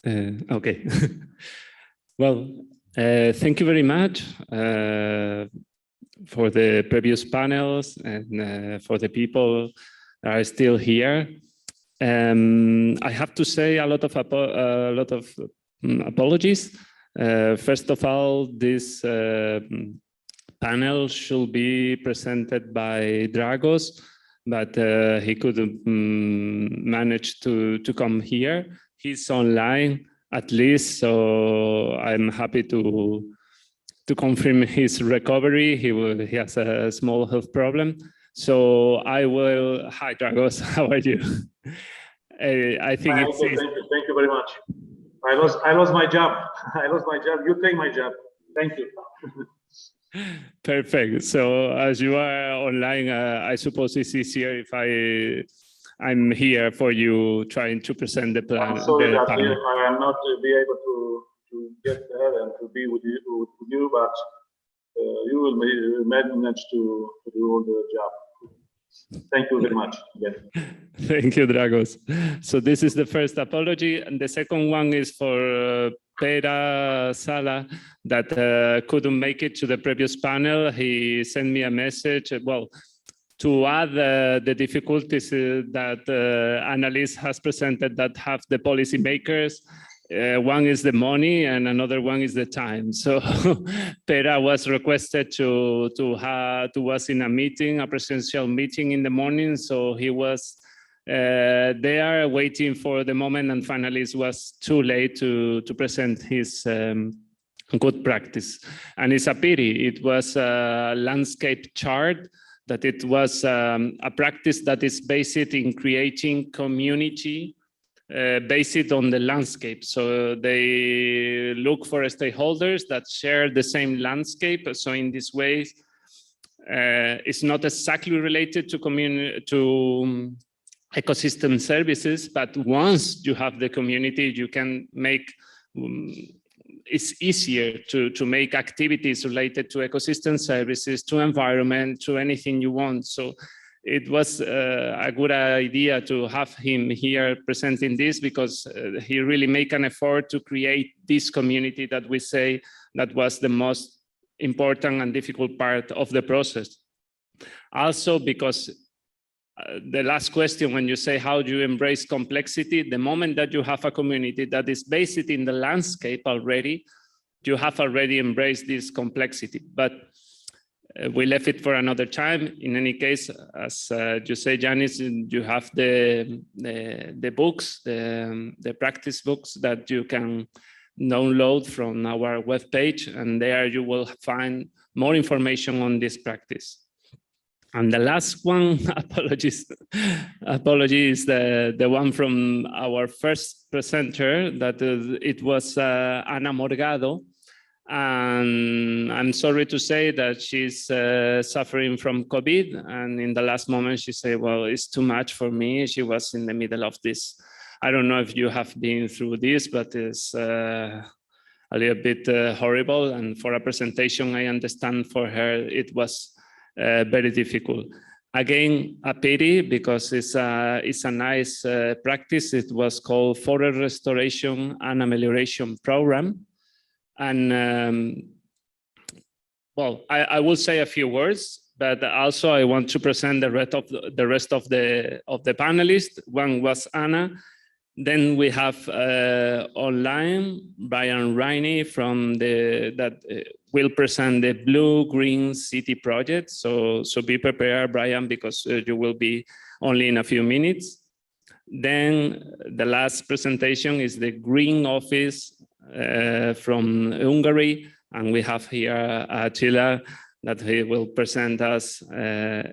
Okay. Well, thank you very much for the previous panels and for the people that are still here. I have to say a lot of apologies. First of all, this panel should be presented by Dragos, but he couldn't manage to come here. He's online at least, so I'm happy to confirm his recovery. He has a small health problem. So I will, hi Dragos, how are you? I think Hi, it's okay, thank you very much. I lost my job. I lost my job. You take my job. Thank you. Perfect. So as you are online, I suppose it's easier if I'm here for you trying to present the plan. I'm sorry that I am not be able to get there and to be with you, but you will manage to do all the job. Thank you very much. Yes. Thank you, Dragos. So this is the first apology, and the second one is for Pera Sala that couldn't make it to the previous panel. He sent me a message, well, to add the difficulties that Annalise has presented that have the policymakers. One is the money and another one is the time. So Pera was requested to was in a meeting, a presidential meeting in the morning. So he was there waiting for the moment, and finally it was too late to present his good practice. And it's a pity. It was a landscape chart, that it was a practice that is based in creating community based on the landscape. So they look for stakeholders that share the same landscape. So in this way, it's not exactly related to ecosystem services, but once you have the community, you can make, it's easier to make activities related to ecosystem services, to environment, to anything you want. So it was a good idea to have him here presenting this, because he really made an effort to create this community that we say that was the most important and difficult part of the process. Also because the last question, when you say how do you embrace complexity, the moment that you have a community that is based in the landscape already, you have already embraced this complexity. But we left it for another time. In any case, as you say, Janice, you have the books, the practice books that you can download from our webpage, and there you will find more information on this practice. And the last one, apologies, is the one from our first presenter, that it was Ana Morgado. And I'm sorry to say that she's suffering from COVID. And in the last moment, she said, well, it's too much for me. She was in the middle of this. I don't know if you have been through this, but it's a little bit horrible. And for a presentation, I understand for her, it was very difficult. Again, a pity, because it's a nice practice. It was called Forest Restoration and Amelioration Program. And well, I will say a few words, but also I want to present the rest of the panelists. One was Anna. Then we have online Bryan Riney from that will present the Blue-Green City project. So be prepared, Bryan, because you will be only in a few minutes. Then the last presentation is the Green Office from Hungary, and we have here Attila that he will present us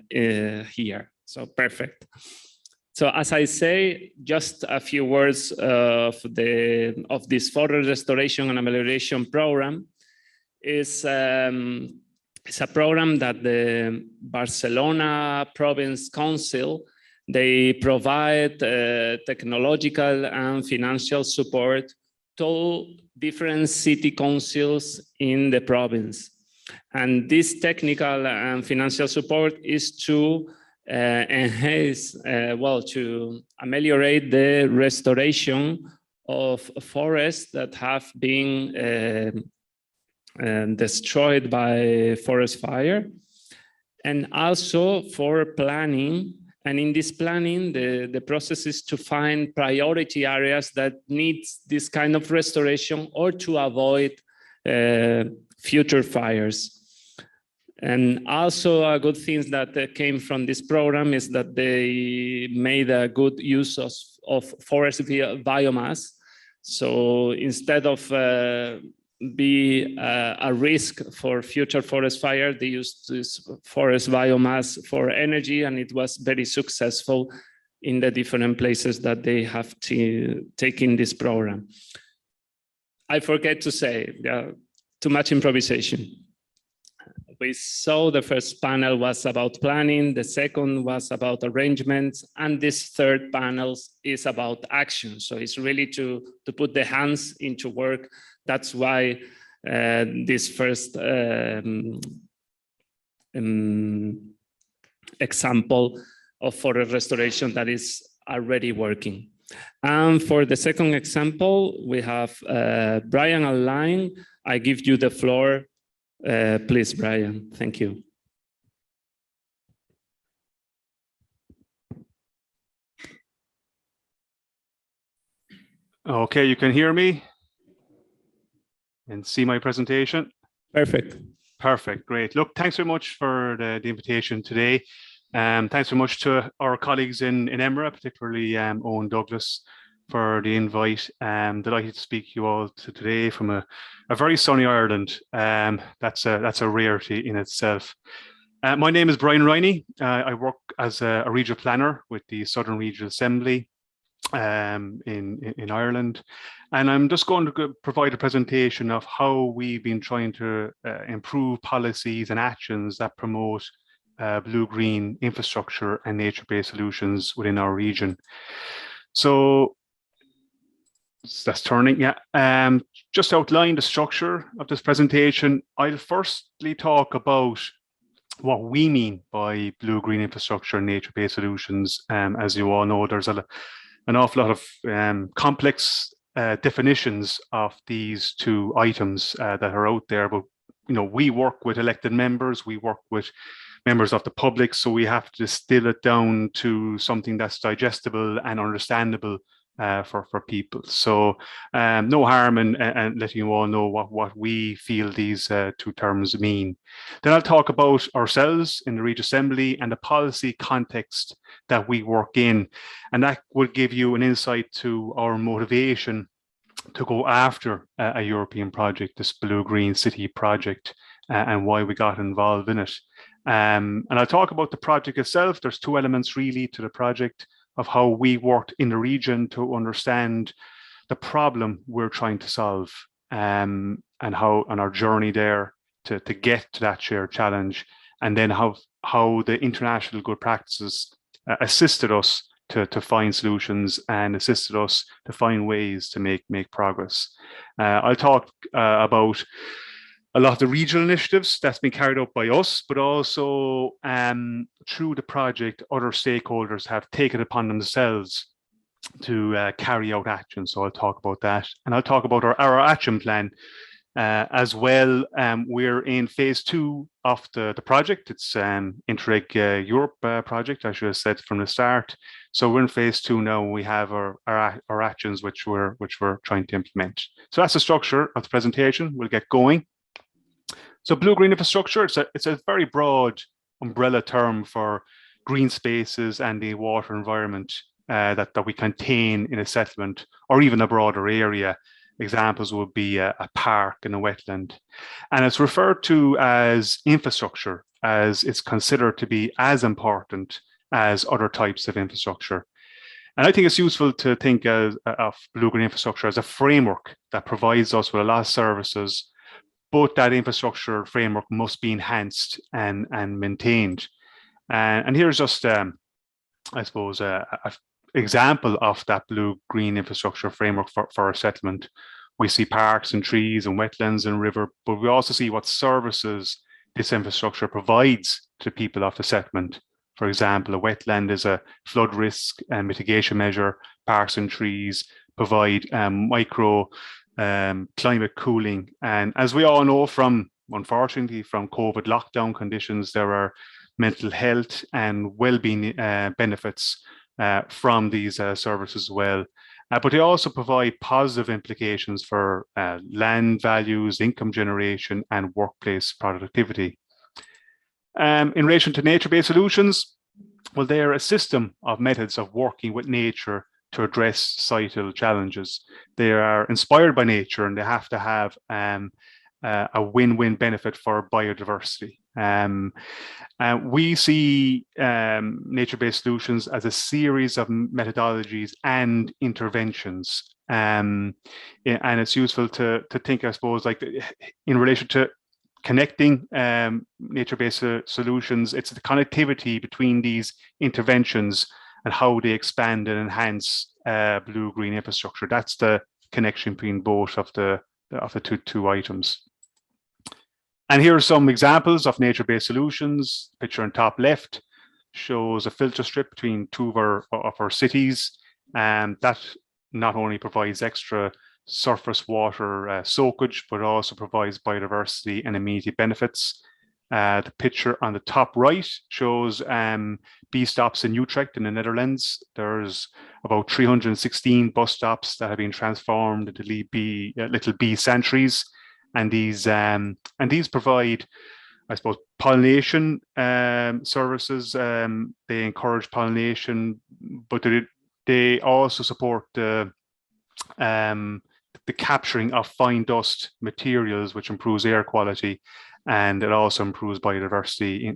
here. So perfect. So as I say, just a few words of this forest restoration and amelioration program. It's a program that the Barcelona Province Council, they provide technological and financial support to different city councils in the province. And this technical and financial support is to enhance, to ameliorate the restoration of forests that have been destroyed by forest fire, and also for planning. And in this planning, the process is to find priority areas that need this kind of restoration or to avoid future fires. And also a good thing that came from this program is that they made a good use of forest biomass. So instead of be a risk for future forest fire, they used this forest biomass for energy, and it was very successful in the different places that they have taken this program. I forget to say, too much improvisation. We saw the first panel was about planning, the second was about arrangements, and this third panel is about action. So it's really to put the hands into work. That's why this first example of forest restoration that is already working. And for the second example, we have Bryan online. I give you the floor. Please, Bryan, thank you. Okay, you can hear me and see my presentation? Perfect. Perfect, great. Look, thanks very much for the invitation today. Thanks very much to our colleagues in EMRA, particularly Owen Douglas, for the invite. Delighted to speak to you all today from a very sunny Ireland. That's a rarity in itself. My name is Bryan Riney. I work as a regional planner with the Southern Regional Assembly in Ireland, and I'm just going to provide a presentation of how we've been trying to improve policies and actions that promote blue-green infrastructure and nature-based solutions within our region. So that's turning, yeah. Just outline the structure of this presentation. I'll firstly talk about what we mean by blue-green infrastructure and nature-based solutions. As you all know, there's an awful lot of complex definitions of these two items that are out there. But we work with elected members, we work with members of the public, so we have to distill it down to something that's digestible and understandable for people. So no harm in letting you all know what we feel these two terms mean. Then I'll talk about ourselves in the Regional Assembly and the policy context that we work in, and that will give you an insight to our motivation to go after a European project, this Blue-Green City project, and why we got involved in it. And I'll talk about the project itself. There's two elements really to the project, of how we worked in the region to understand the problem we're trying to solve, and how on our journey there to get to that shared challenge, and then how the international good practices assisted us to find solutions and assisted us to find ways to make progress. I'll talk about a lot of the regional initiatives that's been carried out by us, but also through the project, other stakeholders have taken upon themselves to carry out action. So I'll talk about that, and I'll talk about our action plan as well. We're in phase 2 of the project. It's Interreg Europe project, I should have said from the start. So we're in phase 2 now. We have our actions which we're trying to implement. So that's the structure of the presentation. We'll get going. So blue-green infrastructure, it's a very broad umbrella term for green spaces and the water environment that we contain in a settlement or even a broader area. Examples would be a park and a wetland. And it's referred to as infrastructure, as it's considered to be as important as other types of infrastructure. And I think it's useful to think of blue-green infrastructure as a framework that provides us with a lot of services, but that infrastructure framework must be enhanced and maintained. And here's just, I suppose, an example of that blue-green infrastructure framework for a settlement. We see parks and trees and wetlands and river, but we also see what services this infrastructure provides to people of the settlement. For example, a wetland is a flood risk and mitigation measure. Parks and trees provide micro climate cooling. And as we all know unfortunately, from COVID lockdown conditions, there are mental health and well-being benefits from these services as well. But they also provide positive implications for land values, income generation, and workplace productivity. In relation to nature-based solutions, well, they are a system of methods of working with nature to address societal challenges. They are inspired by nature, and they have to have a win-win benefit for biodiversity. We see nature-based solutions as a series of methodologies and interventions. And it's useful to think, I suppose, like in relation to connecting nature-based solutions, it's the connectivity between these interventions and how they expand and enhance blue-green infrastructure. That's the connection between both of the two items. And here are some examples of nature-based solutions. Picture on top left shows a filter strip between two of our cities, and that not only provides extra surface water soakage, but also provides biodiversity and immediate benefits. The picture on the top right shows bee stops in Utrecht in the Netherlands. There's about 316 bus stops that have been transformed into little bee sanctuaries. And these provide, I suppose, pollination services. They encourage pollination, but they also support the capturing of fine dust materials, which improves air quality, and it also improves biodiversity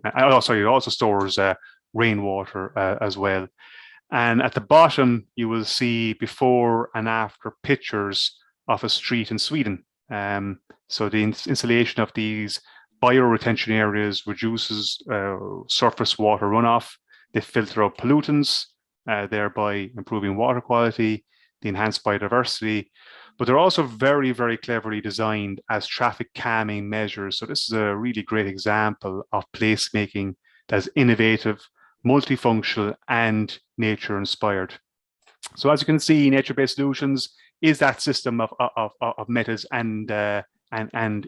it also stores rainwater as well. And at the bottom, you will see before and after pictures of a street in Sweden. So the installation of these bioretention areas reduces surface water runoff. They filter out pollutants, thereby improving water quality, the enhanced biodiversity. But they're also very, very cleverly designed as traffic calming measures. So this is a really great example of placemaking that's innovative, multifunctional, and nature inspired. So as you can see, nature-based solutions is that system of methods and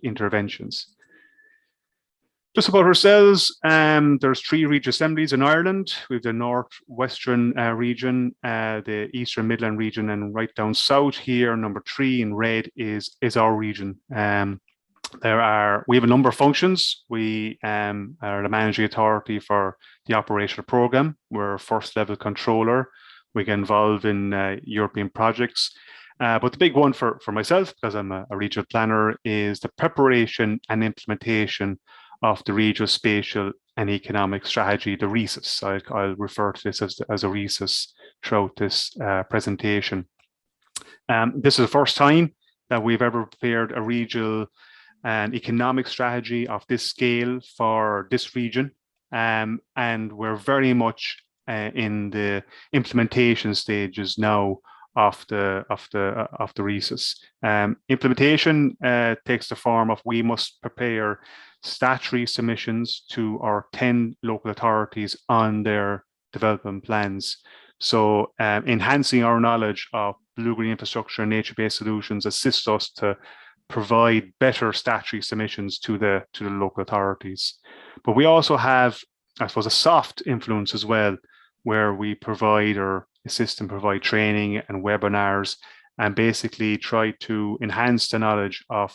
interventions. Just about ourselves, there's 3 regional assemblies in Ireland. We have the northwestern region, the eastern Midland region, and right down south here, number 3 in red is our region. We have a number of functions. We are the managing authority for the operational program. We're a first level controller. We get involved in European projects. But the big one for myself, because I'm a regional planner, is the preparation and implementation of the regional spatial and economic strategy, the RESIS. I'll refer to this as a RESIS throughout this presentation. This is the first time that we've ever prepared a regional and economic strategy of this scale for this region. And we're very much in the implementation stages now of the RESIS. Implementation takes the form of we must prepare statutory submissions to our 10 local authorities on their development plans. So enhancing our knowledge of blue-green infrastructure and nature-based solutions assists us to provide better statutory submissions to the local authorities. But we also have, I suppose, a soft influence as well, where we provide or assist and provide training and webinars and basically try to enhance the knowledge of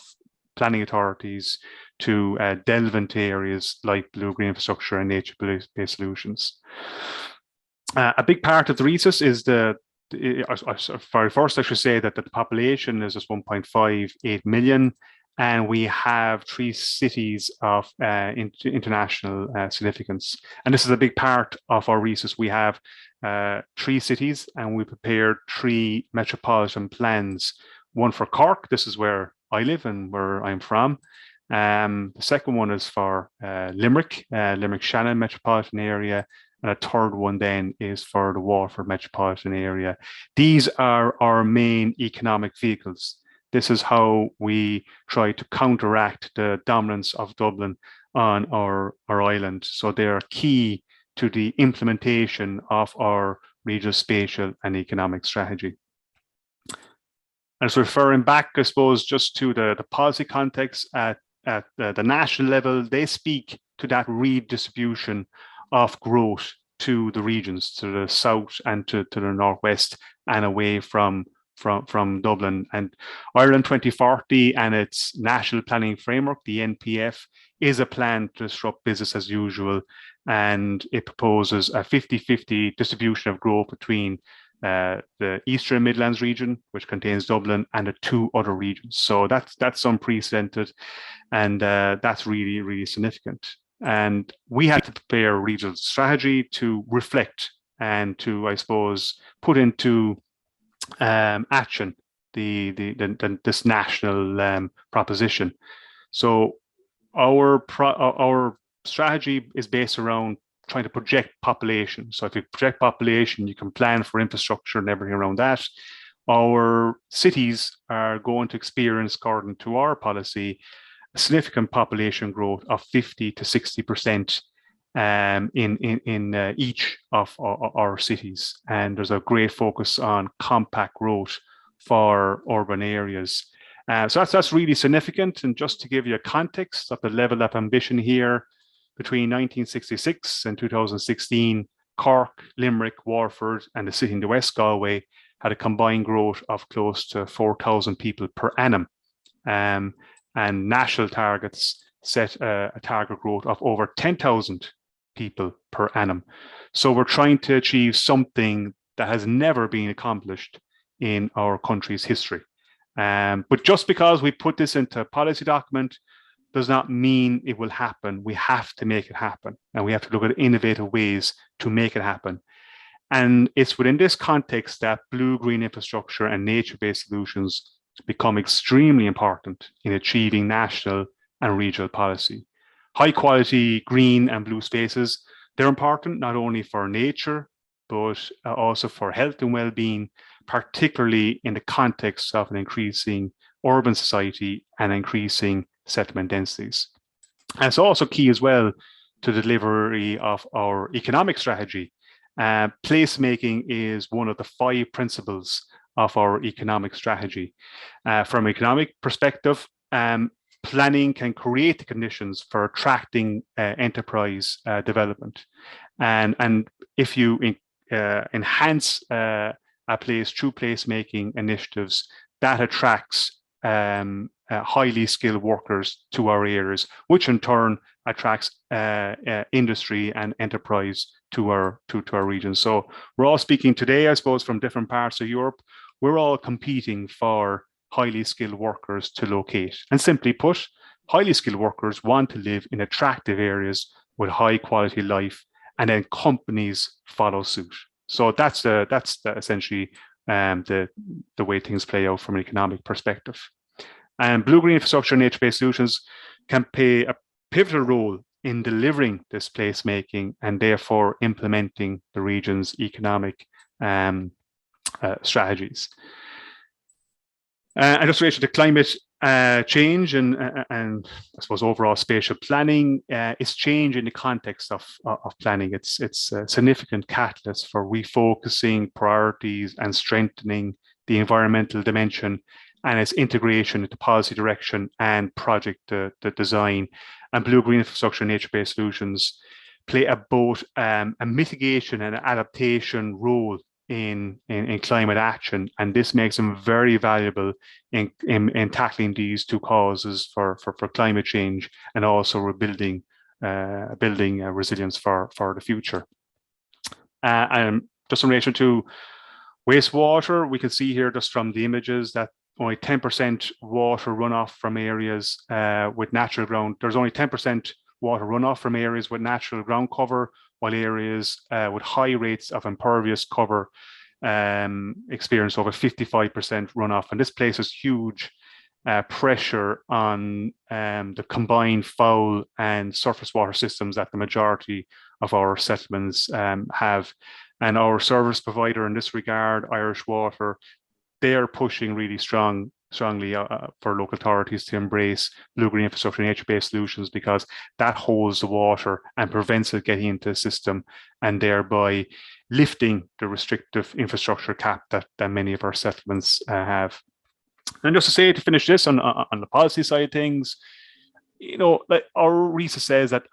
planning authorities to delve into areas like blue-green infrastructure and nature-based solutions. A big part of the RESIS is first I should say that the population is just 1.58 million, and we have 3 cities of international significance. And this is a big part of our RESIS. We have 3 cities, and we prepared 3 metropolitan plans. One for Cork, this is where I live and where I'm from. The second one is for Limerick, Limerick-Shannon metropolitan area. And a third one then is for the Waterford metropolitan area. These are our main economic vehicles. This is how we try to counteract the dominance of Dublin on our island. So they are key to the implementation of our regional spatial and economic strategy. And so referring back, I suppose, just to the policy context at the national level, they speak to that redistribution of growth to the regions, to the south and to the northwest and away from Dublin. And Ireland 2040 and its National Planning Framework, the NPF, is a plan to disrupt business as usual. And it proposes a 50-50 distribution of growth between the Eastern Midlands region, which contains Dublin, and the two other regions. So that's unprecedented, and that's really, really significant. And we had to prepare a regional strategy to reflect and to, I suppose, put into action this national proposition. So our strategy is based around trying to project population. So if you project population, you can plan for infrastructure and everything around that. Our cities are going to experience, according to our policy, a significant population growth of 50 to 60% in each of our cities. And there's a great focus on compact growth for urban areas. So that's really significant. And just to give you a context of the level of ambition here, between 1966 and 2016, Cork, Limerick, Waterford, and the city in the West Galway had a combined growth of close to 4,000 people per annum. And national targets set a target growth of over 10,000 people per annum. So we're trying to achieve something that has never been accomplished in our country's history. But just because we put this into a policy document does not mean it will happen. We have to make it happen, and we have to look at innovative ways to make it happen. And it's within this context that blue-green infrastructure and nature-based solutions become extremely important in achieving national and regional policy. High-quality green and blue spaces, they're important not only for nature, but also for health and well-being, particularly in the context of an increasing urban society and increasing settlement densities. And it's also key as well to the delivery of our economic strategy. Placemaking is one of the 5 principles of our economic strategy. From an economic perspective, planning can create the conditions for attracting enterprise development. And if you enhance a place through placemaking initiatives, that attracts highly skilled workers to our areas, which in turn attracts industry and enterprise to our region. So we're all speaking today, I suppose, from different parts of Europe. We're all competing for highly skilled workers to locate. And simply put, highly skilled workers want to live in attractive areas with high quality life, and then companies follow suit. So that's essentially the way things play out from an economic perspective. And blue-green infrastructure and nature-based solutions can play a pivotal role in delivering this placemaking and therefore implementing the region's economic strategies. And just in relation to climate change and I suppose overall spatial planning, is change in the context of planning. It's a significant catalyst for refocusing priorities and strengthening the environmental dimension and its integration into policy direction and project design. And blue-green infrastructure and nature-based solutions play both a mitigation and adaptation role in climate action, and this makes them very valuable in tackling these two causes for climate change and also rebuilding building resilience for the future. And just in relation to wastewater, we can see here just from the images that only 10% water runoff from areas with natural ground. There's only 10% water runoff from areas with natural ground cover, while areas with high rates of impervious cover experience over 55% runoff. And this places huge pressure on the combined foul and surface water systems that the majority of our settlements have. And our service provider in this regard, Irish Water, they're pushing really strongly for local authorities to embrace blue-green infrastructure and nature-based solutions, because that holds the water and prevents it getting into the system, and thereby lifting the restrictive infrastructure cap that many of our settlements have. And just to say, to finish this on the policy side of things, like our RISA says that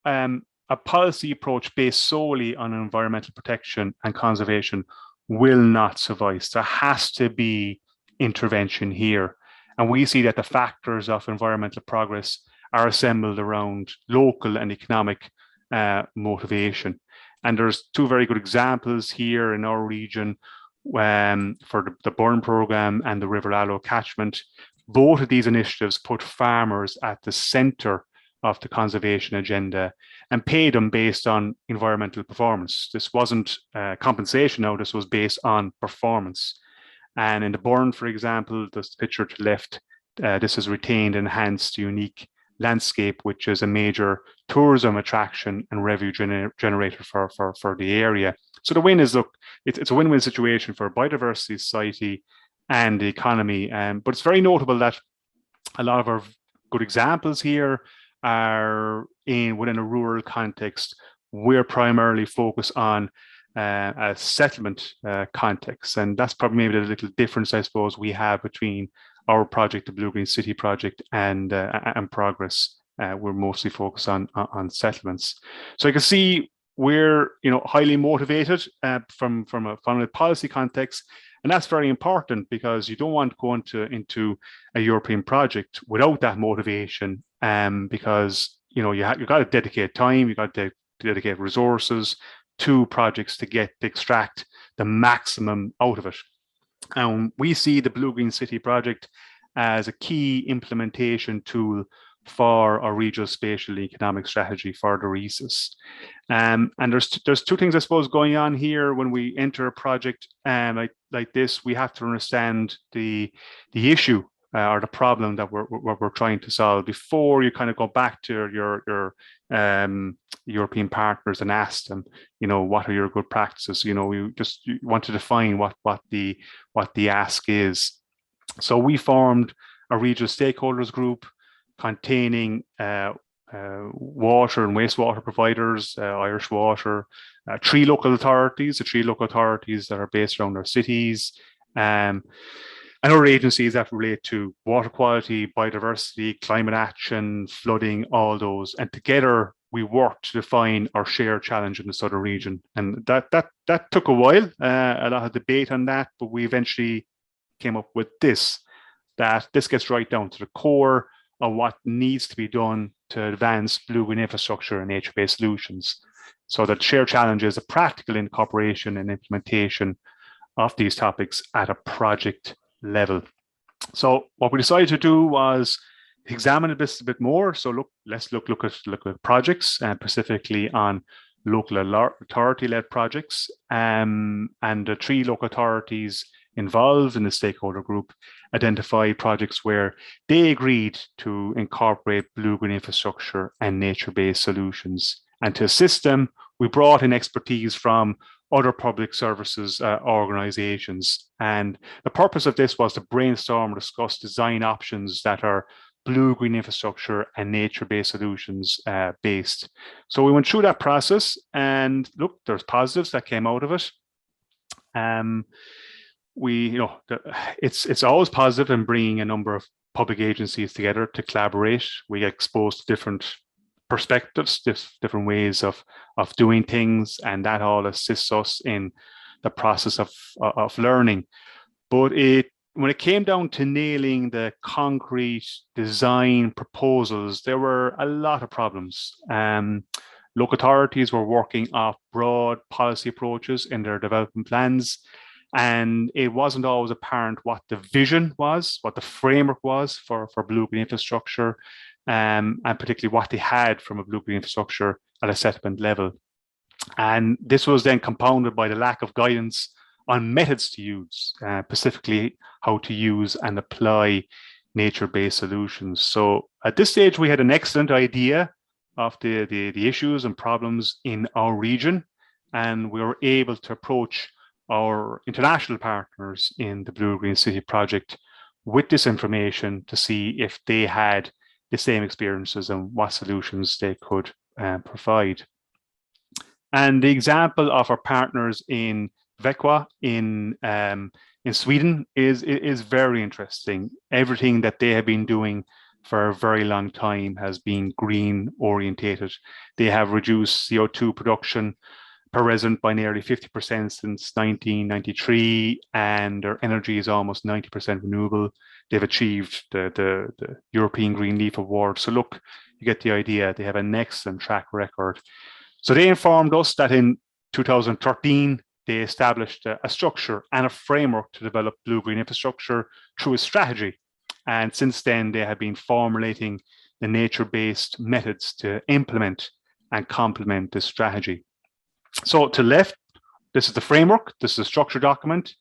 a policy approach based solely on environmental protection and conservation will not suffice. There has to be intervention here. And we see that the factors of environmental progress are assembled around local and economic motivation. And there's two very good examples here in our region for the Burn Programme and the River Allo catchment. Both of these initiatives put farmers at the centre of the conservation agenda and pay them based on environmental performance. This wasn't compensation now, this was based on performance. And in the Burn, for example, this picture to the left, this is retained enhanced unique landscape, which is a major tourism attraction and revenue generator for the area. So the win is, look, it's a win-win situation for biodiversity, society, and the economy. But it's very notable that a lot of our good examples here are within a rural context. We're primarily focused on a settlement context, and that's probably maybe the little difference, I suppose, we have between our project, the Blue Green City project, and Progress. We're mostly focused on settlements. So you can see we're highly motivated from a policy context, and that's very important because you don't want to go into a European project without that motivation, because you've got to dedicate time, you've got to dedicate resources to projects to extract the maximum out of it. And we see the Blue Green City project as a key implementation tool for our regional spatial economic strategy for the RISAs. And there's two things, I suppose, going on here. When we enter a project like this, we have to understand the issue or the problem that we're trying to solve before you kind of go back to your European partners and ask them, what are your good practices? You want to define what the ask is. So we formed a regional stakeholders group containing water and wastewater providers, Irish Water, three local authorities that are based around our cities, and other agencies that relate to water quality, biodiversity, climate action, flooding, all those. And together we worked to define our shared challenge in the southern region. And that took a while, a lot of debate on that, but we eventually came up with that this gets right down to the core of what needs to be done to advance blue-green infrastructure and nature-based solutions. So that shared challenge is a practical incorporation and implementation of these topics at a project level. So what we decided to do was examine this a bit more. So let's look at projects, specifically on local authority-led projects, and the three local authorities involved in the stakeholder group identified projects where they agreed to incorporate blue-green infrastructure and nature-based solutions. And to assist them, we brought in expertise from other public services organizations. And the purpose of this was to brainstorm and discuss design options that are blue-green infrastructure and nature-based solutions based. So we went through that process, and look, there's positives that came out of it. It's always positive in bringing a number of public agencies together to collaborate. We get exposed to different perspectives, different ways of doing things, and that all assists us in the process of learning. But when it came down to nailing the concrete design proposals, there were a lot of problems. Local authorities were working off broad policy approaches in their development plans, and it wasn't always apparent what the vision was, what the framework was for blue-green infrastructure, and particularly what they had from a blue-green infrastructure at a settlement level. And this was then compounded by the lack of guidance on methods to use, specifically how to use and apply nature-based solutions. So at this stage, we had an excellent idea of the issues and problems in our region, and we were able to approach our international partners in the Blue Green City project with this information to see if they had the same experiences and what solutions they could provide. And the example of our partners in Vecqua in in Sweden is very interesting. Everything that they have been doing for a very long time has been green orientated. They have reduced CO2 production per resident by nearly 50% since 1993, and their energy is almost 90% renewable. They've achieved the European Green Leaf Award. So look, you get the idea. They have an excellent track record. So they informed us that in 2013, they established a structure and a framework to develop blue-green infrastructure through a strategy. And since then, they have been formulating the nature-based methods to implement and complement this strategy. So to the left, this is the framework, this is a structure document,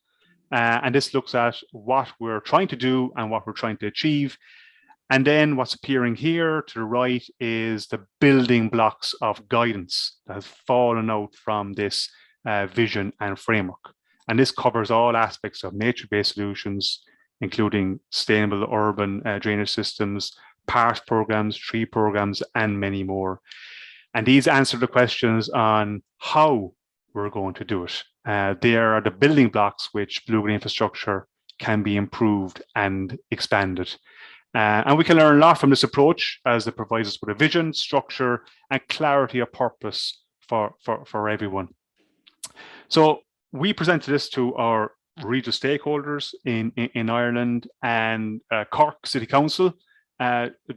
and this looks at what we're trying to do and what we're trying to achieve. And then what's appearing here to the right is the building blocks of guidance that has fallen out from this vision and framework. And this covers all aspects of nature-based solutions, including sustainable urban drainage systems, park programs, tree programs, and many more. And these answer the questions on how we're going to do it. They are the building blocks which blue-green infrastructure can be improved and expanded. And we can learn a lot from this approach as it provides us with a vision, structure, and clarity of purpose for everyone. So we presented this to our regional stakeholders in Ireland, and Cork City Council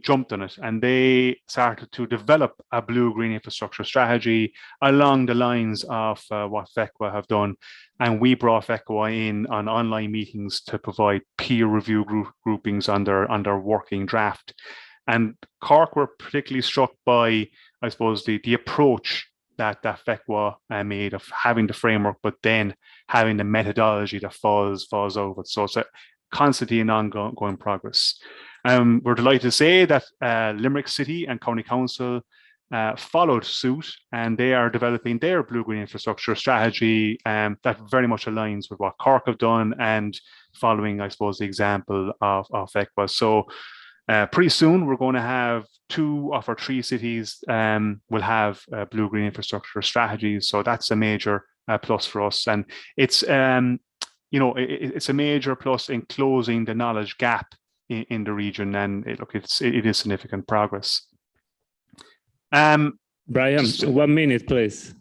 jumped on it, and they started to develop a blue-green infrastructure strategy along the lines of what VECWA have done. And we brought VECWA in on online meetings to provide peer review groupings on their working draft. And Cork were particularly struck by, I suppose, the approach that VECWA made of having the framework, but then having the methodology that falls over it. So it's a constantly an ongoing progress. We're delighted to say that Limerick City and County Council followed suit, and they are developing their blue-green infrastructure strategy that very much aligns with what Cork have done and following, I suppose, the example of VECWA. So pretty soon we're going to have 2 of our 3 cities will have blue-green infrastructure strategies. So that's a major plus for us, and it's it's a major plus in closing the knowledge gap in the region, and it is significant progress. Brian, 1 minute, please.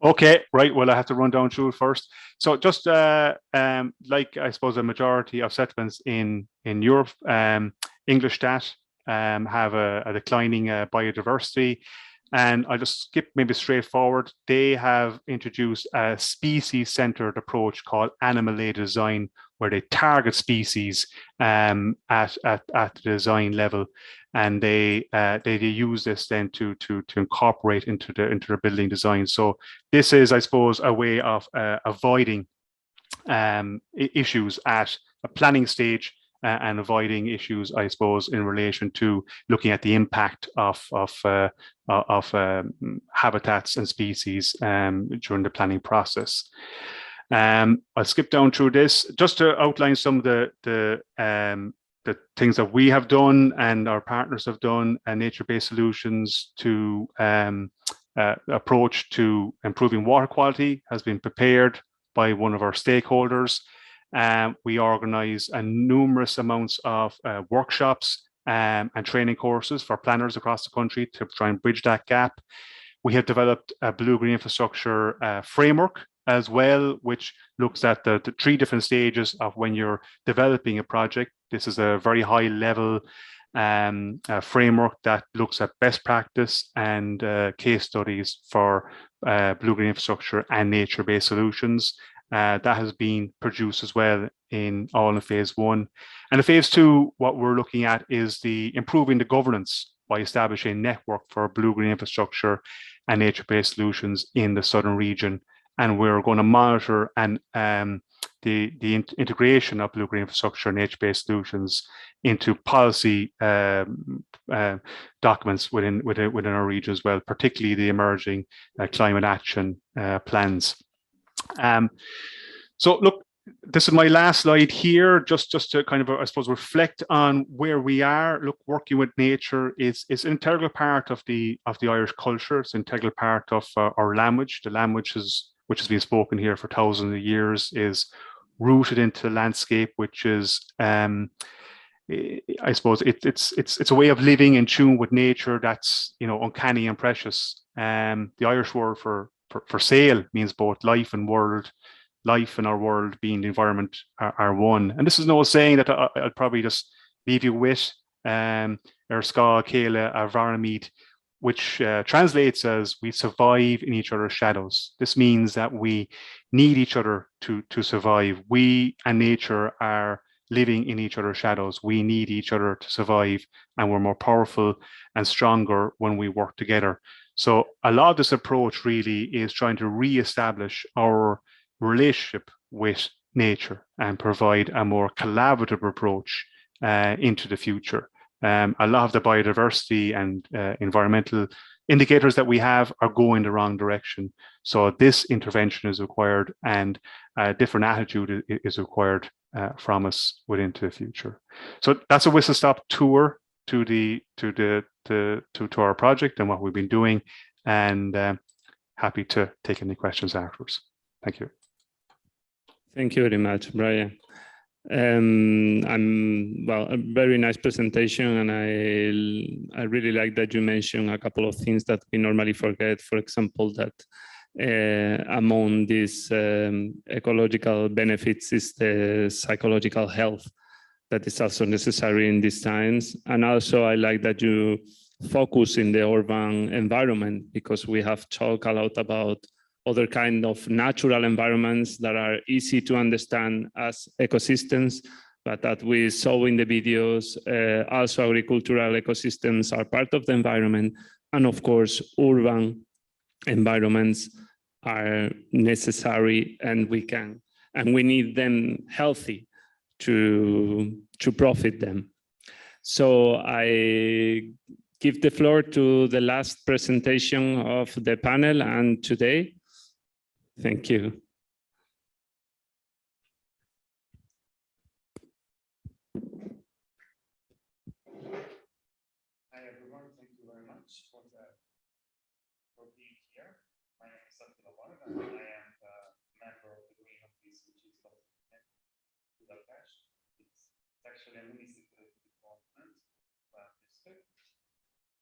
Okay, right. Well, I have to run down through it first. So just like I suppose a majority of settlements in Europe, English stat have a declining biodiversity. And I'll just skip maybe straight forward. They have introduced a species-centered approach called animal-led design, where they target species at the design level, and they use this then to incorporate into their building design. So this is, I suppose, a way of avoiding issues at a planning stage. And avoiding issues, I suppose, in relation to looking at the impact of habitats and species during the planning process. I'll skip down through this just to outline some of the things that we have done and our partners have done, and nature-based solutions to approach to improving water quality has been prepared by one of our stakeholders. We organize numerous amounts of workshops and training courses for planners across the country to try and bridge that gap. We have developed a blue-green infrastructure framework as well, which looks at the 3 different stages of when you're developing a project. This is a very high level framework that looks at best practice and case studies for blue-green infrastructure and nature-based solutions. That has been produced as well in phase 1. And in phase 2, what we're looking at is improving the governance by establishing a network for blue-green infrastructure and nature-based solutions in the southern region. And we're going to monitor and the integration of blue-green infrastructure and nature-based solutions into policy documents within our region as well, particularly the emerging climate action plans. So look, this is my last slide here, just to kind of, I suppose, reflect on where we are. Look, working with nature is an integral part of the Irish culture. It's an integral part of our language. The language which has been spoken here for thousands of years is rooted into the landscape, which is, I suppose, it's a way of living in tune with nature that's, you know, uncanny and precious. The Irish word for sale means both life and world. Life and our world, being the environment, are one. And this is no saying that I'll probably just leave you with, Ska Kayla Varnamid, which translates as we survive in each other's shadows. This means that we need each other to survive. We and nature are living in each other's shadows. We need each other to survive, and we're more powerful and stronger when we work together. So a lot of this approach really is trying to re-establish our relationship with nature and provide a more collaborative approach into the future. A lot of the biodiversity and environmental indicators that we have are going the wrong direction. So this intervention is required, and a different attitude is required from us within the future. So that's a whistle-stop tour to our project and what we've been doing, and happy to take any questions afterwards. Thank you. Thank you very much, Bryan. Well, a very nice presentation, and I really like that you mentioned a couple of things that we normally forget. For example, that among these ecological benefits is the psychological health that is also necessary in these times. And also I like that you focus in the urban environment, because we have talked a lot about other kind of natural environments that are easy to understand as ecosystems, but that we saw in the videos, also agricultural ecosystems are part of the environment. And of course, urban environments are necessary, and we need them healthy to profit them. So I give the floor to the last presentation of the panel and today. Thank you. Hi everyone, thank you very much for being here. My name is Attila Varga, and I am the member of the Green Office, which is located in Budapest. It's actually a municipality department district.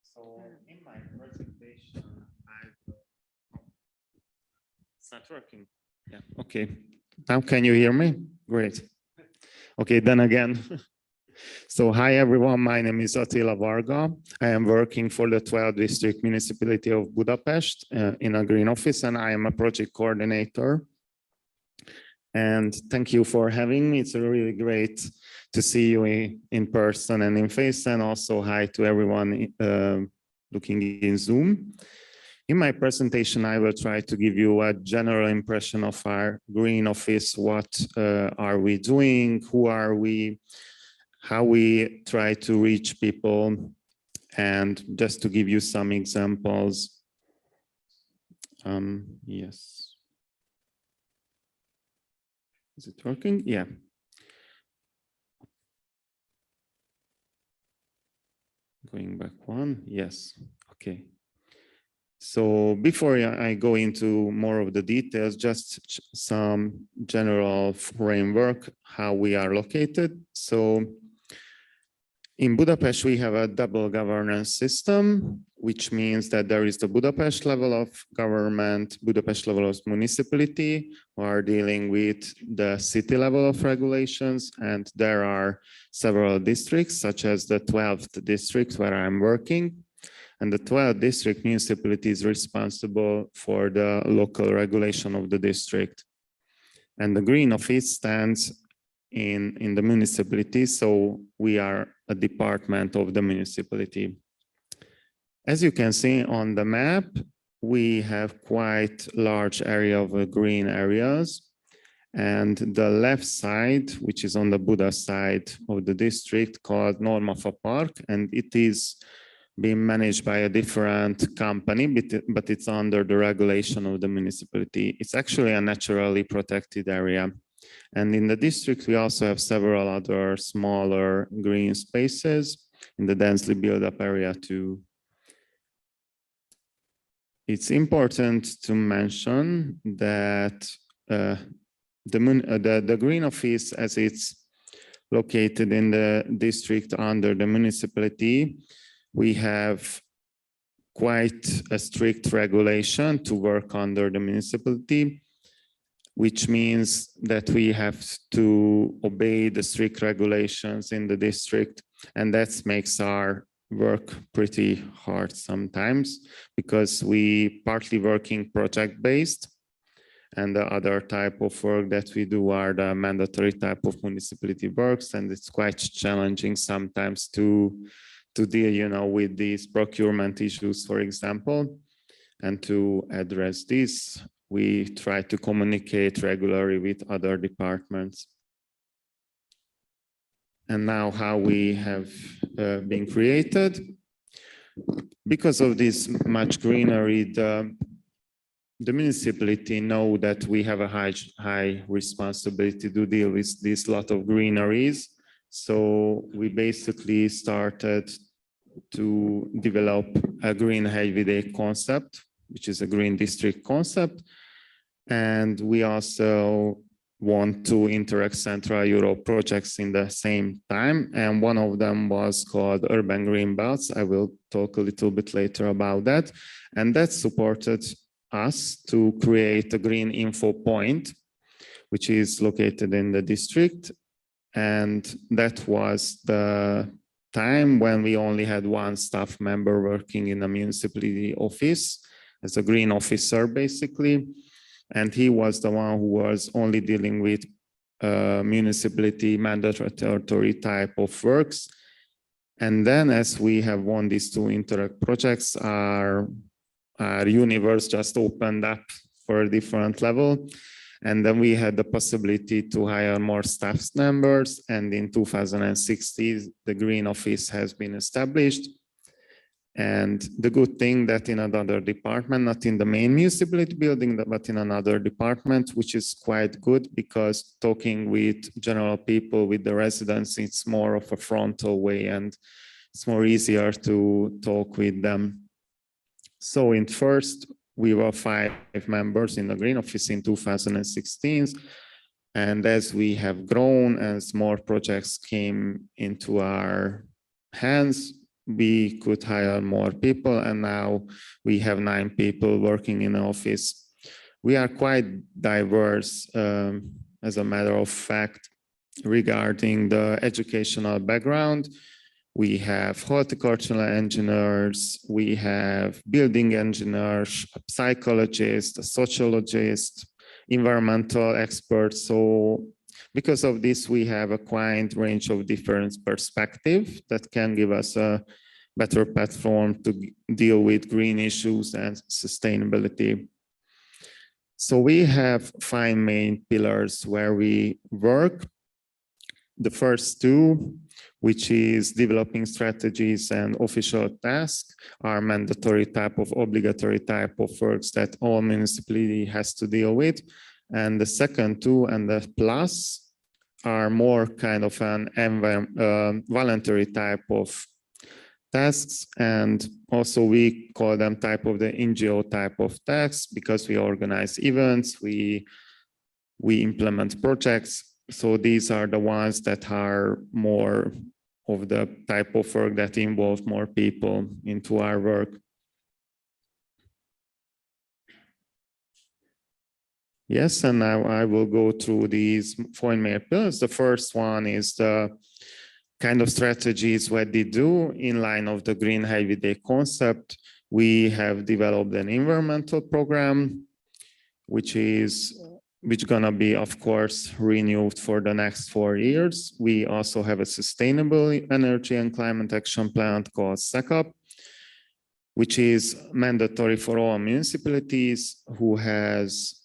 So in my presentation, it's not working. Yeah, okay. Now can you hear me? Great. Okay, then again. So hi everyone, my name is Attila Varga. I am working for the 12th District Municipality of Budapest in a Green Office, and I am a project coordinator. And thank you for having me. It's really great to see you in person and in face, and also hi to everyone looking in Zoom. In my presentation, I will try to give you a general impression of our Green Office. What are we doing? Who are we? How we try to reach people, and just to give you some examples. Yes. Is it working? Yeah. Going back one. Yes. Okay. So before I go into more of the details, just some general framework, how we are located. So in Budapest, we have a double governance system, which means that there is the Budapest level of government, Budapest level of municipality, who are dealing with the city level of regulations. And there are several districts, such as the 12th district where I'm working. And the 12th district municipality is responsible for the local regulation of the district. And the Green Office stands in the municipality, so we are a department of the municipality. As you can see on the map, we have quite large area of green areas. And the left side, which is on the Buda side of the district, called Normafa Park, and it is being managed by a different company, but it's under the regulation of the municipality. It's actually a naturally protected area. And in the district, we also have several other smaller green spaces in the densely built up area too. It's important to mention that the green office, as it's located in the district under the municipality, we have quite a strict regulation to work under the municipality, which means that we have to obey the strict regulations in the district, and that makes our work pretty hard sometimes, because we partly working project-based, and the other type of work that we do are the mandatory type of municipality works, and it's quite challenging sometimes to deal, with these procurement issues, for example. And to address this, we try to communicate regularly with other departments. And now how we have been created. Because of this much greenery, the municipality know that we have a high responsibility to deal with this lot of greeneries. So we basically started to develop a green Hegyvidék concept, which is a green district concept. And we also want to Interreg Central Europe projects in the same time. And one of them was called Urban Green Belts. I will talk a little bit later about that. And that supported us to create a green info point, which is located in the district. And that was the time when we only had one staff member working in the municipality office as a green officer, basically. And he was the one who was only dealing with municipality mandatory type of works. And then as we have won these two Interreg projects, our universe just opened up for a different level. And then we had the possibility to hire more staff members. And in 2016, the green office has been established. And the good thing that in another department, not in the main municipality building, but in another department, which is quite good, because talking with general people, with the residents, it's more of a frontal way and it's more easier to talk with them. So in first, we were 5 members in the green office in 2016. And as we have grown, as more projects came into our hands, we could hire more people, and now we have 9 people working in the office. We are quite diverse, as a matter of fact, regarding the educational background. We have horticultural engineers, we have building engineers, a psychologist, a sociologist, environmental experts. So because of this, we have a quite range of different perspectives that can give us a better platform to deal with green issues and sustainability. So we have 5 main pillars where we work. The first 2, which is developing strategies and official tasks, are mandatory type of obligatory type of works that all municipality has to deal with. And the second 2 and the plus are more kind of an voluntary type of tasks. And also we call them type of the NGO type of tasks, because we organize events, we implement projects. So these are the ones that are more of the type of work that involve more people into our work. Yes, and now I will go through these 4 main pillars. The first one is the kind of strategies what they do in line of the Green Hegyvidék concept. We have developed an environmental program, which gonna be, of course, renewed for the next 4 years. We also have a sustainable energy and climate action plan called SECUP, which is mandatory for all municipalities who has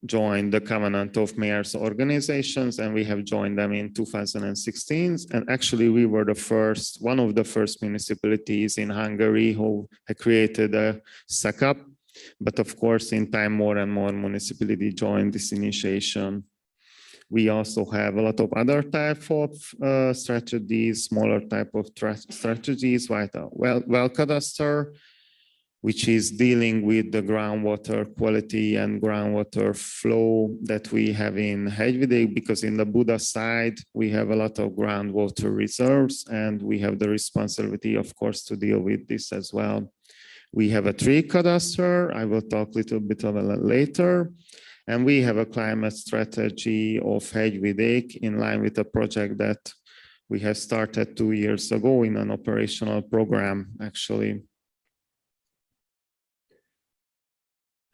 joined the Covenant of Mayors organizations, and we have joined them in 2016. And actually, we were one of the first municipalities in Hungary who had created a SECUP. But of course, in time, more and more municipalities joined this initiation. We also have a lot of other type of strategies, smaller type of strategies, like well cadastre, which is dealing with the groundwater quality and groundwater flow that we have in Hegyvidék, because in the Buda side, we have a lot of groundwater reserves, and we have the responsibility, of course, to deal with this as well. We have a tree cadastre. I will talk a little bit about it later. And we have a climate strategy of Hegyvidék in line with a project that we have started 2 years ago in an operational program, actually.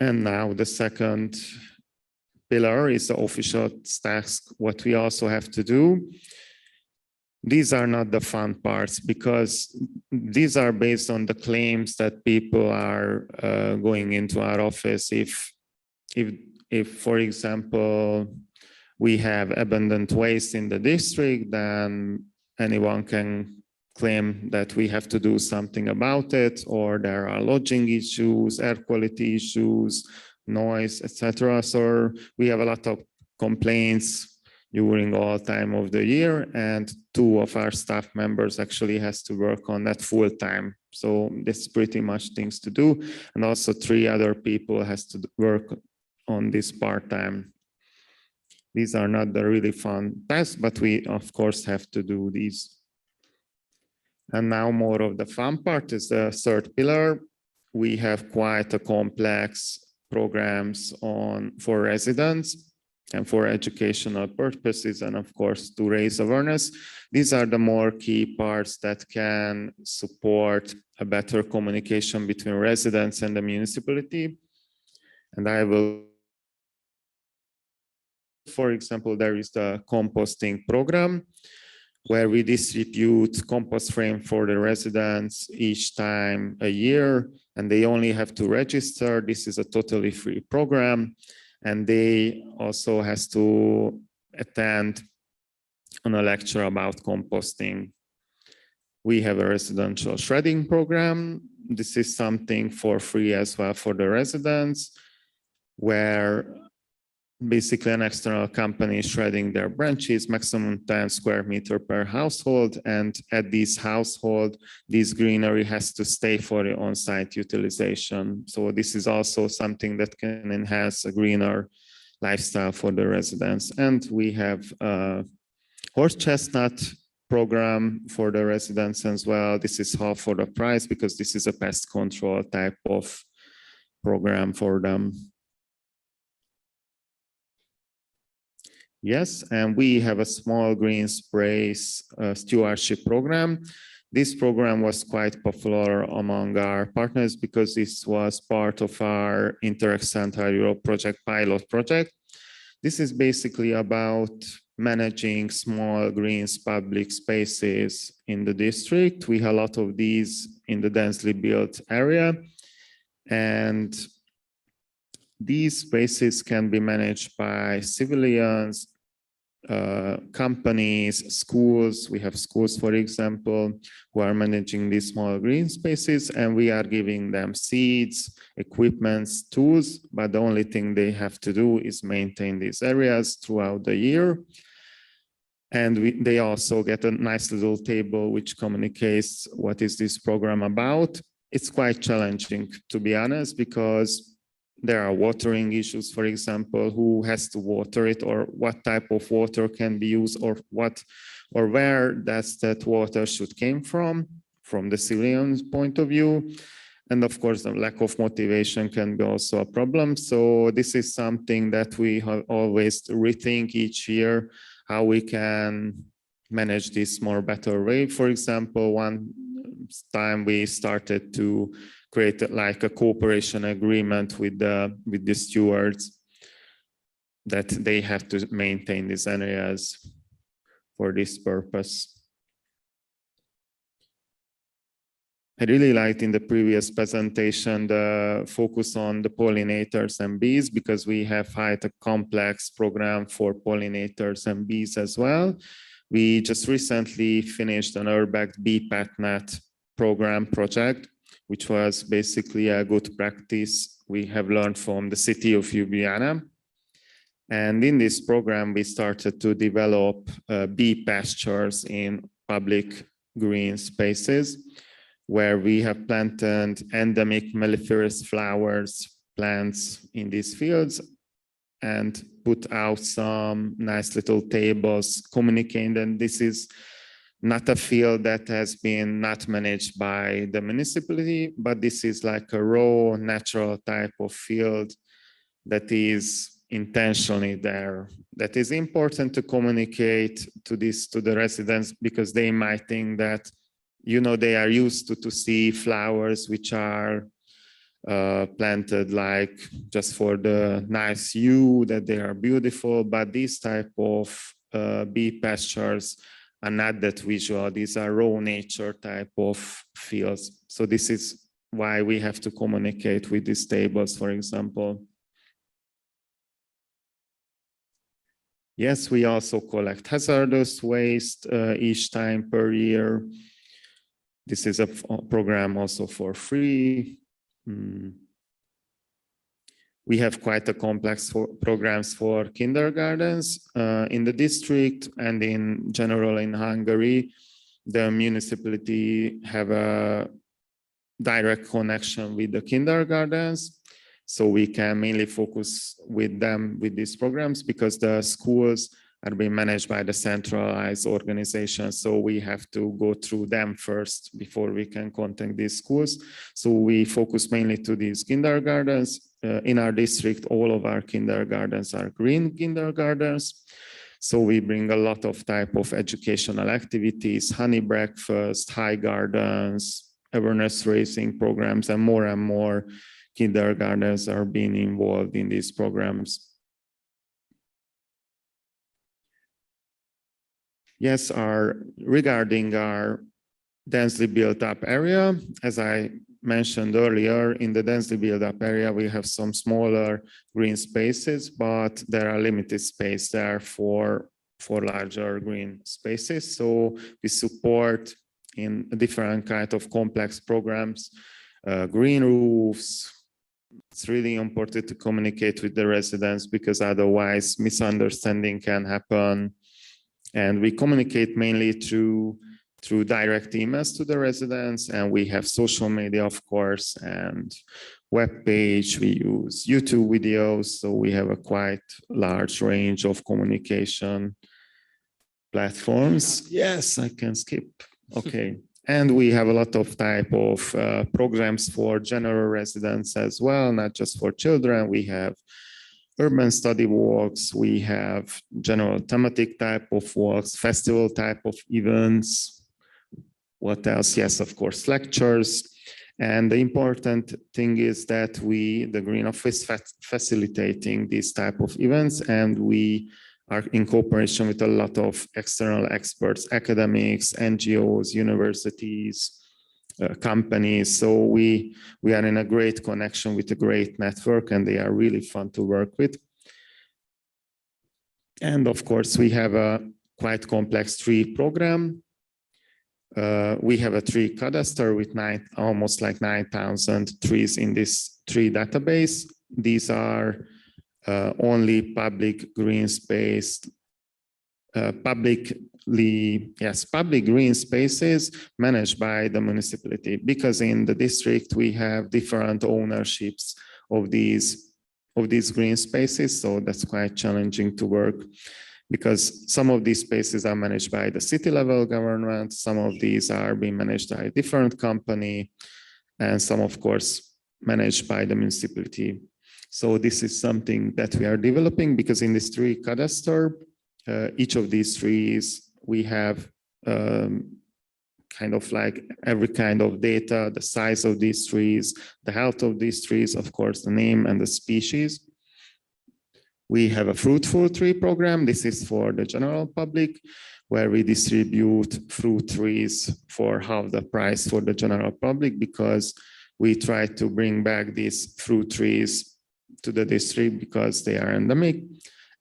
And now the second pillar is the official task, what we also have to do. These are not the fun parts, because these are based on the claims that people are going into our office. If, for example, we have abundant waste in the district, then anyone can claim that we have to do something about it, or there are lodging issues, air quality issues, noise, etc. So we have a lot of complaints during all time of the year, and 2 of our staff members actually has to work on that full time. So that's pretty much things to do. And also 3 other people has to work on this part-time. These are not the really fun tasks, but we of course have to do these. And now more of the fun part is the third pillar. We have quite a complex programs for residents and for educational purposes, and of course to raise awareness. These are the more key parts that can support a better communication between residents and the municipality. And I will, for example, there is the composting program, where we distribute compost frame for the residents each time a year, and they only have to register. This is a totally free program, and they also has to attend on a lecture about composting. We have a residential shredding program. This is something for free as well for the residents, where basically an external company is shredding their branches, maximum 10 square meter per household. And at this household, this greenery has to stay for the on-site utilization. So this is also something that can enhance a greener lifestyle for the residents. And we have a horse chestnut program for the residents as well. This is half for the price, because this is a pest control type of program for them. Yes, and we have a small green sprays stewardship program. This program was quite popular among our partners because this was part of our Interreg Central Europe project pilot project. This is basically about managing small greens public spaces in the district. We have a lot of these in the densely built area, and these spaces can be managed by civilians, companies, schools. We have schools, for example, who are managing these small green spaces, and we are giving them seeds, equipments, tools, but the only thing they have to do is maintain these areas throughout the year. And they also get a nice little table which communicates what is this program about. It's quite challenging, to be honest, because there are watering issues, for example, who has to water it, or what type of water can be used, or where does that water should came from the civilian's point of view. And of course, the lack of motivation can be also a problem. So this is something that we have always rethink each year, how we can manage this more better way. For example, one time we started to create like a cooperation agreement with the stewards, that they have to maintain these areas for this purpose. I really liked in the previous presentation the focus on the pollinators and bees, because we have quite a complex program for pollinators and bees as well. We just recently finished an Urbex bee pet net project, which was basically a good practice we have learned from the city of Ljubljana. And in this program, we started to develop bee pastures in public green spaces, where we have planted endemic melliferous flowers, plants in these fields, and put out some nice little tables communicating. And this is not a field that has been not managed by the municipality, but this is like a raw, natural type of field that is intentionally there. That is important to communicate to the residents, because they might think that, you know, they are used to see flowers which are planted like just for the nice view, that they are beautiful, but these type of bee pastures are not that visual. These are raw nature type of fields. So this is why we have to communicate with these tables, for example. Yes, we also collect hazardous waste each time per year. This is a program also for free. We have quite a complex programs for kindergartens in the district, and in general in Hungary. The municipality have a direct connection with the kindergartens. So we can mainly focus with them with these programs, because the schools are being managed by the centralized organization. So we have to go through them first before we can contact these schools. So we focus mainly to these kindergartens. In our district, all of our kindergartens are green kindergartens. So we bring a lot of type of educational activities, honey breakfast, high gardens, awareness raising programs, and more kindergartens are being involved in these programs. Yes, regarding our densely built up area, as I mentioned earlier, in the densely built up area, we have some smaller green spaces, but there are limited space there for larger green spaces. So we support in different kind of complex programs, green roofs. It's really important to communicate with the residents, because otherwise misunderstanding can happen. And we communicate mainly through direct emails to the residents, and we have social media, of course, and web page. We use YouTube videos, so we have a quite large range of communication platforms. Yes, I can skip. Okay. And we have a lot of type of programs for general residents as well, not just for children. We have urban study walks, we have general thematic type of walks, festival type of events. What else? Yes, of course, lectures. And the important thing is that the Green Office facilitating these type of events, and we are in cooperation with a lot of external experts, academics, NGOs, universities, companies. So we are in a great connection with a great network, and they are really fun to work with. And of course, we have a quite complex tree program. We have a tree cadastre with almost like 9,000 trees in this tree database. These are only public green space, public green spaces managed by the municipality, because in the district we have different ownerships of these green spaces. So that's quite challenging to work, because some of these spaces are managed by the city level government, some of these are being managed by a different company, and some, of course, managed by the municipality. So this is something that we are developing, because in this tree cadastre, each of these trees, we have kind of like every kind of data, the size of these trees, the health of these trees, of course, the name and the species. We have a fruitful tree program. This is for the general public, where we distribute fruit trees for half the price for the general public, because we try to bring back these fruit trees to the district because they are endemic.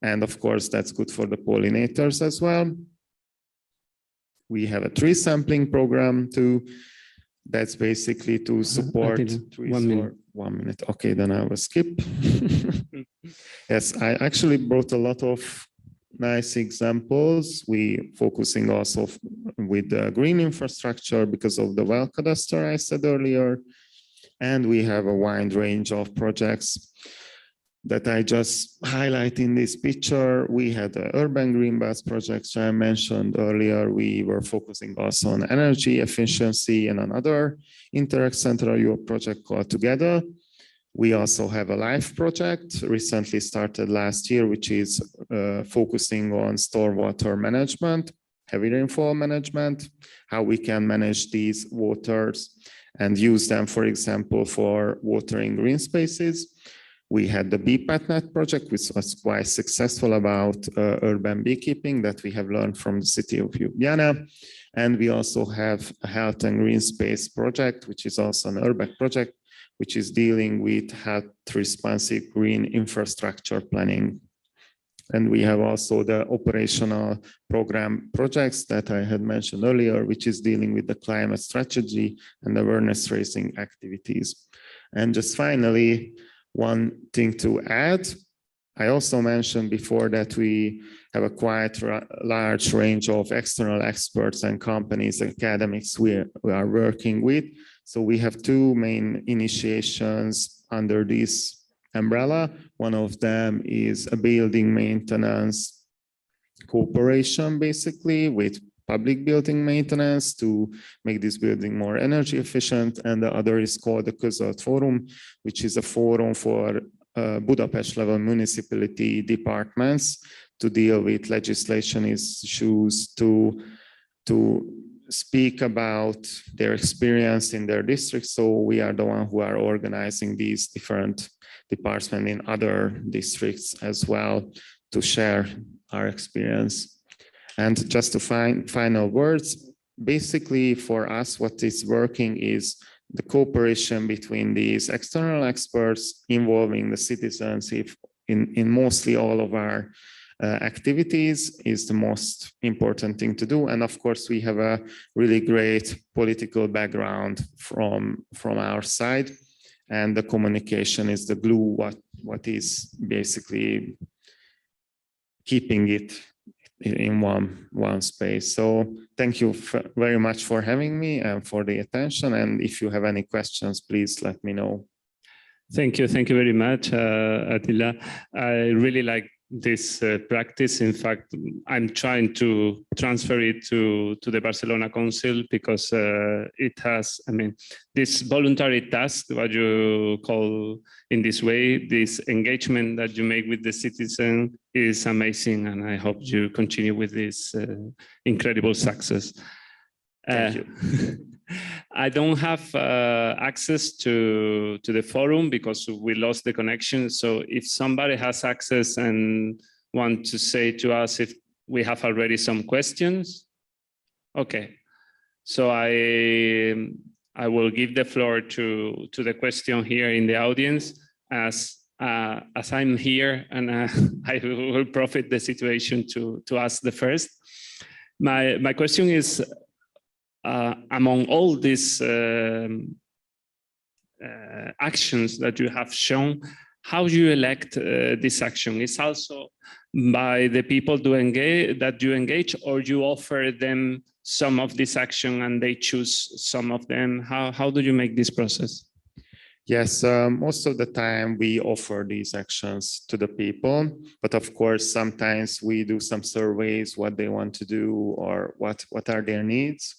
And of course, that's good for the pollinators as well. We have a tree sampling program too. That's basically to support trees. 1 minute. 1 minute. Okay, then I will skip. Yes, I actually brought a lot of nice examples. We focusing also with the green infrastructure because of the well cadastre I said earlier. And we have a wide range of projects that I just highlight in this picture. We had the urban green belt projects I mentioned earlier. We were focusing also on energy efficiency and another Interreg Central Europe project called Together. We also have a LIFE project recently started last year, which is focusing on stormwater management, heavy rainfall management, how we can manage these waters and use them, for example, for watering green spaces. We had the BPATNet project, which was quite successful about urban beekeeping that we have learned from the city of Ljubljana. And we also have a health and green space project, which is also an urban project, which is dealing with health responsive green infrastructure planning. And we have also the operational program projects that I had mentioned earlier, which is dealing with the climate strategy and awareness raising activities. And just finally, one thing to add, I also mentioned before that we have a quite large range of external experts and companies, academics we are working with. So we have two main initiations under this umbrella. One of them is a building maintenance cooperation, basically, with public building maintenance to make this building more energy efficient. And the other is called the Közölt Forum, which is a forum for Budapest level municipality departments to deal with legislation issues, to speak about their experience in their districts. So we are the one who are organizing these different departments in other districts as well to share our experience. And just to final words, basically for us, what is working is the cooperation between these external experts involving the citizens in mostly all of our activities is the most important thing to do. And of course, we have a really great political background from our side. And the communication is the glue, what is basically keeping it in one space. So thank you very much for having me and for the attention. And if you have any questions, please let me know. Thank you very much, Attila. I really like this practice. In fact, I'm trying to transfer it to the Barcelona Council because it has, I mean, this voluntary task, what you call in this way, this engagement that you make with the citizen is amazing. And I hope you continue with this incredible success. Thank you. I don't have access to the forum because we lost the connection. So if somebody has access and want to say to us if we have already some questions, okay. So I will give the floor to the question here in the audience as I'm here, and I will profit the situation to ask the first. My question is, among all these actions that you have shown, how do you elect this action? It's also by the people that you engage, or you offer them some of this action and they choose some of them? How do you make this process? Yes, most of the time we offer these actions to the people, but of course, sometimes we do some surveys, what they want to do or what are their needs.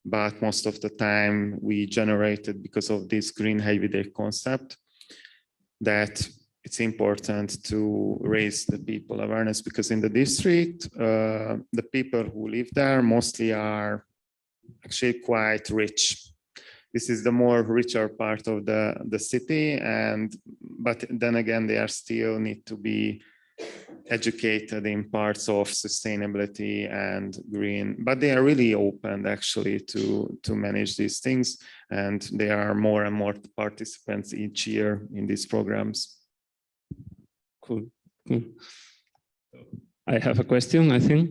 But most of the time we generated, because of this green Hegyvidék concept, that it's important to raise the people awareness, because in the district, the people who live there mostly are actually quite rich. This is the more richer part of the city, but then again, they are still need to be educated in parts of sustainability and green, but they are really open actually to manage these things, and there are more and more participants each year in these programs. Cool. I have a question, I think,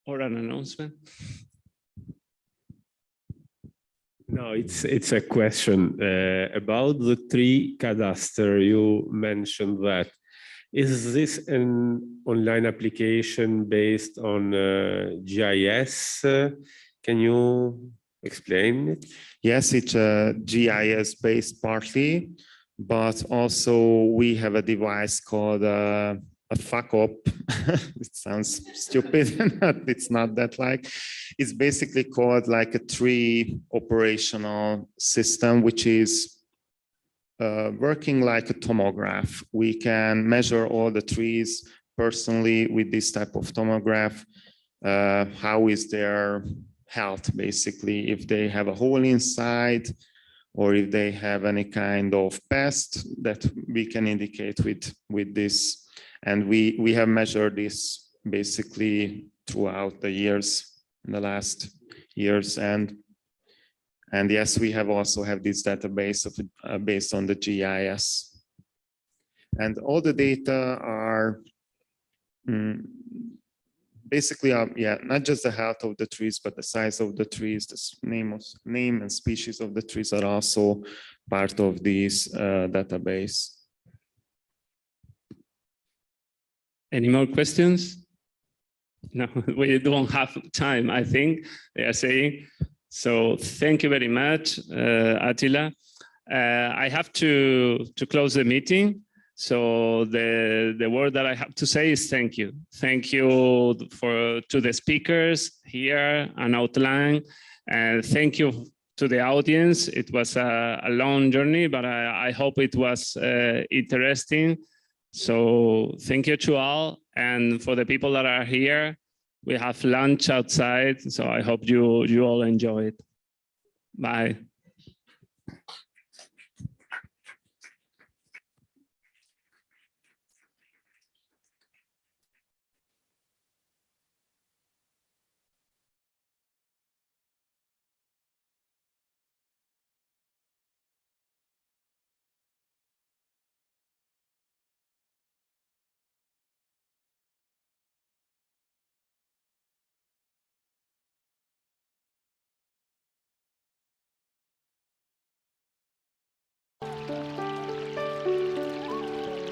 or an announcement. No, it's a question about the tree cadastre. You mentioned that Is this an online application based on GIS? Can you explain it? Yes, it's a GIS based partly, but also we have a device called a fuck up. It sounds stupid, but it's not that like. It's basically called like a tree operational system, which is working like a tomograph. We can measure all the trees personally with this type of tomograph. How is their health, basically, if they have a hole inside or if they have any kind of pest that we can indicate with this. And we have measured this basically throughout the years, in the last years. And yes, we have also have this database of based on the GIS. And all the data are basically, yeah, not just the health of the trees, but the size of the trees, the name and species of the trees are also part of this database. Any more questions? No, we don't have time, I think, they are saying. So thank you very much, Attila. I have to close the meeting. So the word that I have to say is thank you. Thank you to the speakers here and outline. And thank you to the audience. It was a long journey, but I hope it was interesting. So thank you to all. And for the people that are here, we have lunch outside. So I hope you all enjoy it. Bye.